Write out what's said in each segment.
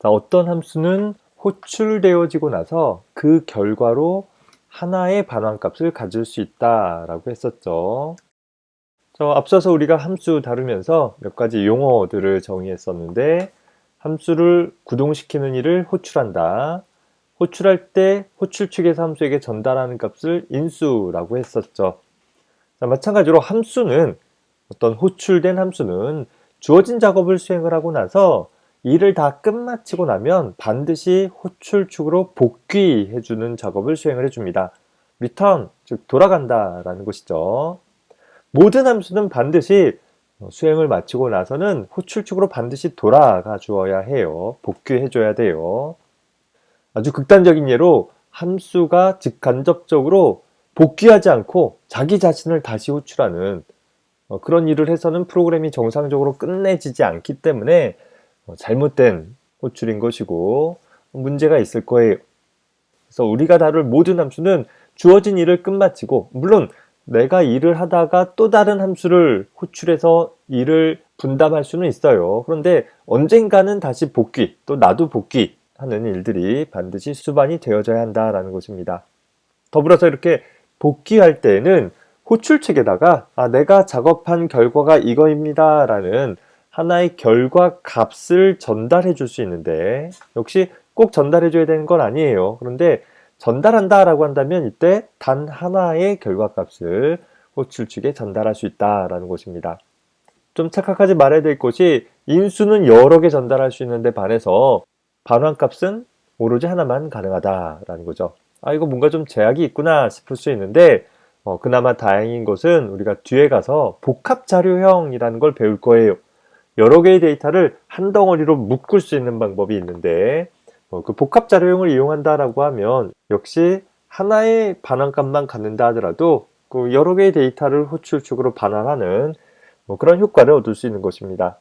자, 어떤 함수는 호출되어지고 나서 그 결과로 하나의 반환값을 가질 수 있다라고 했었죠. 앞서서 우리가 함수 다루면서 몇 가지 용어들을 정의했었는데, 함수를 구동시키는 일을 호출한다. 호출할 때 호출 측에서 함수에게 전달하는 값을 인수라고 했었죠. 자, 마찬가지로 함수는, 어떤 호출된 함수는 주어진 작업을 수행을 하고 나서 일을 다 끝마치고 나면 반드시 호출 축으로 복귀해주는 작업을 수행을 해줍니다. return, 즉 돌아간다 라는 것이죠. 모든 함수는 반드시 수행을 마치고 나서는 호출 축으로 반드시 돌아가 주어야 해요. 복귀해 줘야 돼요. 아주 극단적인 예로 함수가 직간접적으로 복귀하지 않고 자기 자신을 다시 호출하는 그런 일을 해서는 프로그램이 정상적으로 끝내지지 않기 때문에 잘못된 호출인 것이고 문제가 있을 거예요. 그래서 우리가 다룰 모든 함수는 주어진 일을 끝마치고, 물론 내가 일을 하다가 또 다른 함수를 호출해서 일을 분담할 수는 있어요. 그런데 언젠가는 다시 복귀, 또 나도 복귀하는 일들이 반드시 수반이 되어져야 한다라는 것입니다. 더불어서 이렇게 복귀할 때에는 호출 측에다가 내가 작업한 결과가 이거입니다 라는 하나의 결과 값을 전달해 줄 수 있는데, 역시 꼭 전달해 줘야 되는 건 아니에요. 그런데 전달한다 라고 한다면 이때 단 하나의 결과 값을 호출 측에 전달할 수 있다라는 것입니다. 좀 착각하지 말아야 될 것이, 인수는 여러 개 전달할 수 있는데 반해서 반환값은 오로지 하나만 가능하다라는 거죠. 이거 뭔가 좀 제약이 있구나 싶을 수 있는데, 그나마 다행인 것은 우리가 뒤에 가서 복합자료형이라는 걸 배울 거예요. 여러 개의 데이터를 한 덩어리로 묶을 수 있는 방법이 있는데, 그 복합자료형을 이용한다라고 하면 역시 하나의 반환값만 갖는다 하더라도 그 여러 개의 데이터를 호출축으로 반환하는 그런 효과를 얻을 수 있는 것입니다.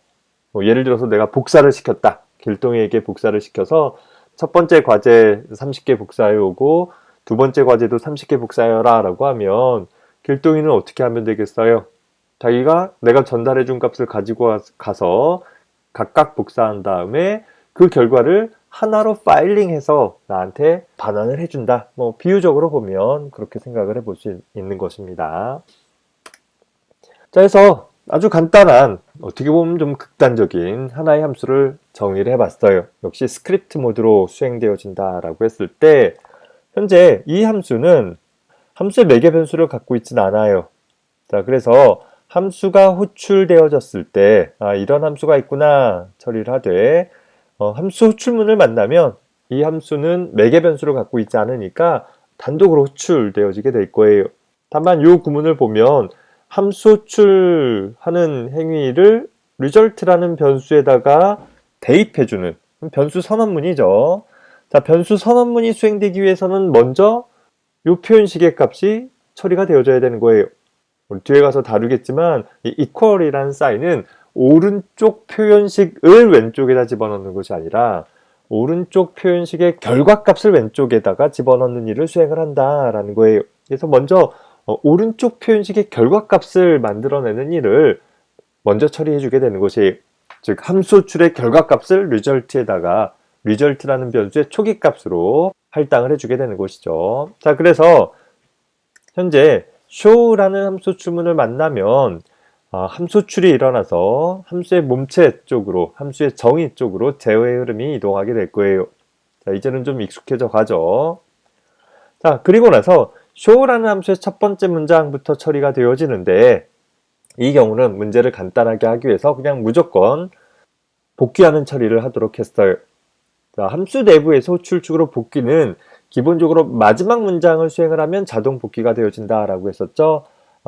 예를 들어서 내가 복사를 시켰다. 길동이에게 복사를 시켜서 첫 번째 과제 30개 복사해 오고 두 번째 과제도 30개 복사해라 라고 하면 길동이는 어떻게 하면 되겠어요? 자기가 내가 전달해 준 값을 가지고 가서 각각 복사한 다음에 그 결과를 하나로 파일링해서 나한테 반환을 해준다. 비유적으로 보면 그렇게 생각을 해볼 수 있는 것입니다. 자, 해서 아주 간단한, 어떻게 보면 좀 극단적인 하나의 함수를 정의를 해봤어요. 역시 스크립트 모드로 수행되어진다라고 했을 때, 현재 이 함수는 함수의 매개 변수를 갖고 있지는 않아요. 자, 그래서 함수가 호출되어졌을 때 이런 함수가 있구나 처리를 하되, 함수 호출문을 만나면 이 함수는 매개 변수를 갖고 있지 않으니까 단독으로 호출되어지게 될 거예요. 다만 이 구문을 보면 함수 호출하는 행위를 result라는 변수에다가 대입해주는 변수 선언문이죠. 자, 변수 선언문이 수행되기 위해서는 먼저 이 표현식의 값이 처리가 되어져야 되는 거예요. 우리 뒤에 가서 다루겠지만 이 equal이라는 사인은 오른쪽 표현식을 왼쪽에다 집어넣는 것이 아니라 오른쪽 표현식의 결과값을 왼쪽에다가 집어넣는 일을 수행을 한다라는 거예요. 그래서 먼저 오른쪽 표현식의 결과값을 만들어내는 일을 먼저 처리해 주게 되는 것이, 즉 함수 호출의 결과값을 result에다가 result라는 변수의 초기값으로 할당을 해주게 되는 것이죠. 자, 그래서 현재 show라는 함수 호출문을 만나면 함수 호출이 일어나서 함수의 몸체 쪽으로, 함수의 정의 쪽으로 제어의 흐름이 이동하게 될 거예요. 자, 이제는 좀 익숙해져 가죠. 자, 그리고 나서 show라는 함수의 첫 번째 문장부터 처리가 되어지는데, 이 경우는 문제를 간단하게 하기 위해서 그냥 무조건 복귀하는 처리를 하도록 했어요. 자, 함수 내부에서 호출축으로 복귀는 기본적으로 마지막 문장을 수행을 하면 자동 복귀가 되어진다라고 했었죠.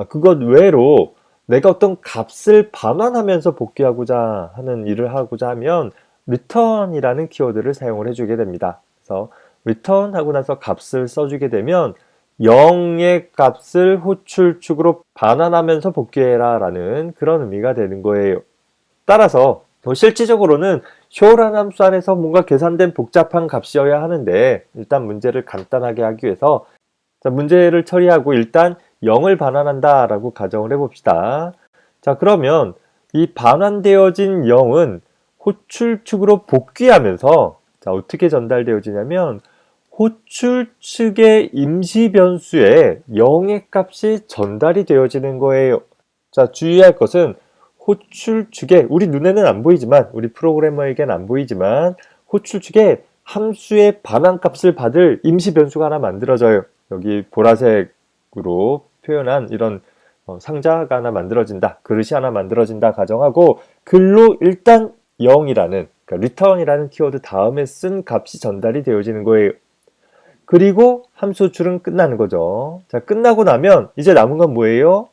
그것 외로 내가 어떤 값을 반환하면서 복귀하고자 하는 일을 하고자 하면 return이라는 키워드를 사용을 해주게 됩니다. 그래서 return 하고 나서 값을 써주게 되면 0의 값을 호출축으로 반환하면서 복귀해라 라는 그런 의미가 되는 거예요. 따라서 실질적으로는 show라는 함수 안에서 뭔가 계산된 복잡한 값이어야 하는데, 일단 문제를 간단하게 하기 위해서 문제를 처리하고 일단 0을 반환한다 라고 가정을 해봅시다. 자, 그러면 이 반환되어진 0은 호출축으로 복귀하면서 자, 어떻게 전달되어지냐면 호출 측의 임시 변수에 0의 값이 전달이 되어지는 거예요. 자, 주의할 것은 호출 측에 우리 눈에는 안 보이지만 우리 프로그래머에게는 안 보이지만 호출 측에 함수의 반환값을 받을 임시 변수가 하나 만들어져요. 여기 보라색으로 표현한 이런 상자가 하나 만들어진다, 그릇이 하나 만들어진다 가정하고 글로 일단 0이라는 그러니까 return이라는 키워드 다음에 쓴 값이 전달이 되어지는 거예요. 그리고 함수 호출은 끝나는 거죠. 자, 끝나고 나면 이제 남은 건 뭐예요?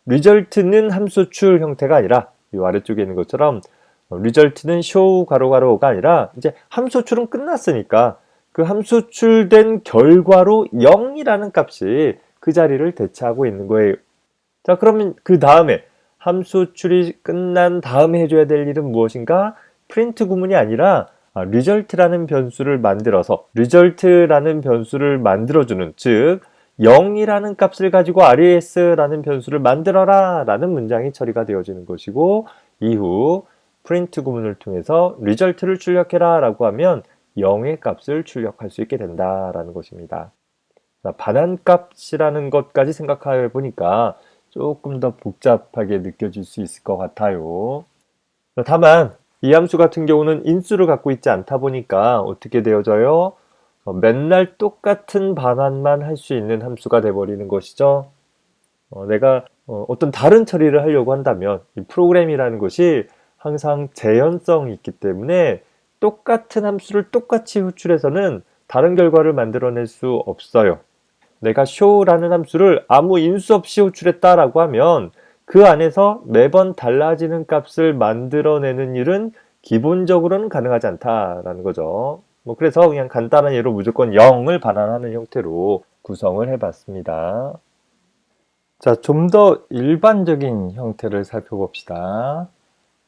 result는 함수 호출 형태가 아니라 이 아래쪽에 있는 것처럼 result는 show 가로가로가 아니라 이제 함수 호출은 끝났으니까 그 함수 호출된 결과로 0이라는 값이 그 자리를 대체하고 있는 거예요. 자, 그러면 그 다음에 함수 호출이 끝난 다음에 해줘야 될 일은 무엇인가? 프린트 구문이 아니라 result라는 변수를 만들어주는, 즉 0이라는 값을 가지고 res라는 변수를 만들어라 라는 문장이 처리가 되어지는 것이고, 이후 프린트 구문을 통해서 result를 출력해라 라고 하면 0의 값을 출력할 수 있게 된다라는 것입니다. 자, 반환값이라는 것까지 생각해 보니까 조금 더 복잡하게 느껴질 수 있을 것 같아요. 다만 이 함수 같은 경우는 인수를 갖고 있지 않다 보니까 어떻게 되어져요? 맨날 똑같은 반환만 할 수 있는 함수가 돼버리는 것이죠. 내가 어떤 다른 처리를 하려고 한다면 이 프로그램이라는 것이 항상 재현성이 있기 때문에 똑같은 함수를 똑같이 호출해서는 다른 결과를 만들어낼 수 없어요. 내가 show라는 함수를 아무 인수 없이 호출했다라고 하면 그 안에서 매번 달라지는 값을 만들어내는 일은 기본적으로는 가능하지 않다라는 거죠. 그래서 그냥 간단한 예로 무조건 0을 반환하는 형태로 구성을 해봤습니다. 자, 좀 더 일반적인 형태를 살펴봅시다.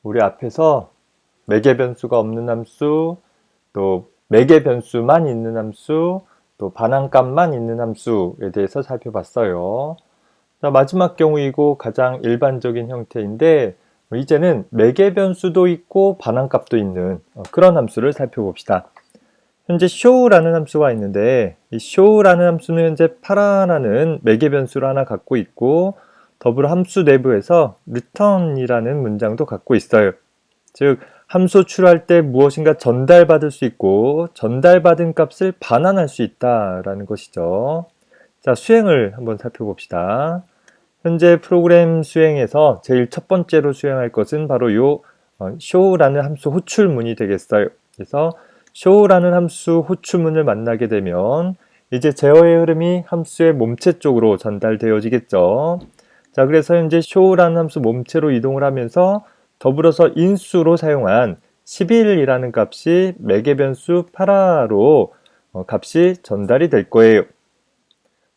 우리 앞에서 매개 변수가 없는 함수, 또 매개 변수만 있는 함수, 또 반환값만 있는 함수에 대해서 살펴봤어요. 자, 마지막 경우이고 가장 일반적인 형태인데 이제는 매개 변수도 있고 반환값도 있는 그런 함수를 살펴봅시다. 현재 show라는 함수가 있는데 이 show라는 함수는 현재 파라라는 매개 변수를 하나 갖고 있고 더불어 함수 내부에서 return이라는 문장도 갖고 있어요. 즉 함수 호출할 때 무엇인가 전달받을 수 있고 전달받은 값을 반환할 수 있다라는 것이죠. 자, 수행을 한번 살펴봅시다. 현재 프로그램 수행에서 제일 첫 번째로 수행할 것은 바로 요 show라는 함수 호출문이 되겠어요. 그래서 show라는 함수 호출문을 만나게 되면 이제 제어의 흐름이 함수의 몸체 쪽으로 전달되어지겠죠. 자, 그래서 현재 show라는 함수 몸체로 이동을 하면서 더불어서 인수로 사용한 11이라는 값이 매개 변수 파라로 값이 전달이 될 거예요.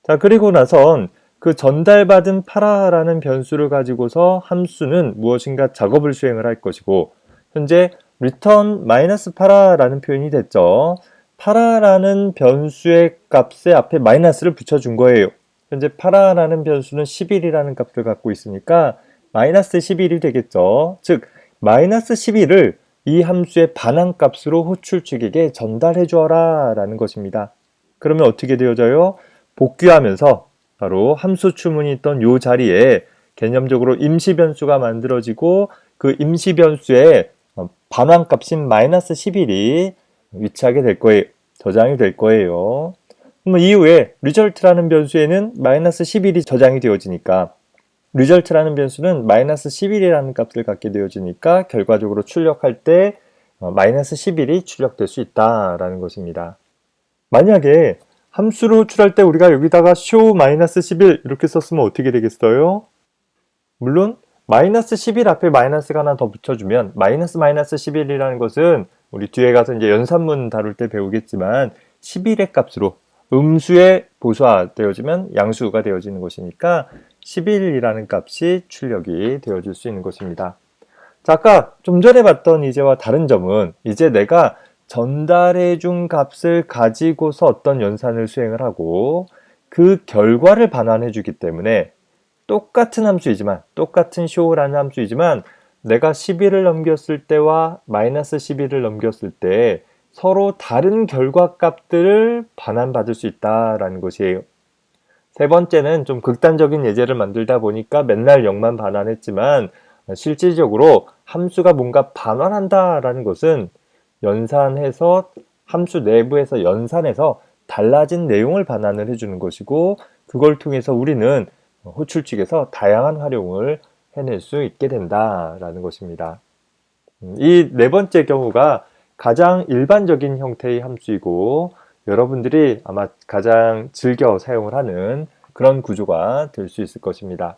자, 그리고 나선 그 전달받은 파라라는 변수를 가지고서 함수는 무엇인가 작업을 수행을 할 것이고 현재 return -파라라는 표현이 됐죠. 파라라는 변수의 값의 앞에 마이너스를 붙여준 거예요. 현재 파라라는 변수는 11이라는 값을 갖고 있으니까 마이너스 11이 되겠죠. 즉 마이너스 11을 이 함수의 반환값으로 호출 측에게 전달해 주어라 라는 것입니다. 그러면 어떻게 되어져요? 복귀하면서 바로 함수 추문이 있던 이 자리에 개념적으로 임시 변수가 만들어지고 그 임시 변수의 반환값인 마이너스 11이 위치하게 될 거예요. 저장이 될 거예요. 그럼 이후에 result라는 변수에는 마이너스 11이 저장이 되어지니까 result라는 변수는 마이너스 11이라는 값을 갖게 되어지니까 결과적으로 출력할 때 마이너스 11이 출력될 수 있다라는 것입니다. 만약에 함수를 호출할 때 우리가 여기다가 show 마이너스 11 이렇게 썼으면 어떻게 되겠어요? 물론 마이너스 11 앞에 마이너스가 하나 더 붙여주면 마이너스 11이라는 것은 우리 뒤에 가서 이제 연산문 다룰 때 배우겠지만 11의 값으로 음수에 보수화되어지면 양수가 되어지는 것이니까 11이라는 값이 출력이 되어질 수 있는 것입니다. 자, 아까 좀 전에 봤던 이제와 다른 점은 이제 내가 전달해 준 값을 가지고서 어떤 연산을 수행을 하고 그 결과를 반환해 주기 때문에 똑같은 함수이지만 똑같은 show라는 함수이지만 내가 11을 넘겼을 때와 마이너스 11을 넘겼을 때 서로 다른 결과값들을 반환받을 수 있다라는 것이에요. 세 번째는 좀 극단적인 예제를 만들다 보니까 맨날 0만 반환했지만 실질적으로 함수가 뭔가 반환한다라는 것은 연산해서 함수 내부에서 연산해서 달라진 내용을 반환을 해주는 것이고, 그걸 통해서 우리는 호출칙에서 다양한 활용을 해낼 수 있게 된다라는 것입니다. 이 네 번째 경우가 가장 일반적인 형태의 함수이고 여러분들이 아마 가장 즐겨 사용을 하는 그런 구조가 될 수 있을 것입니다.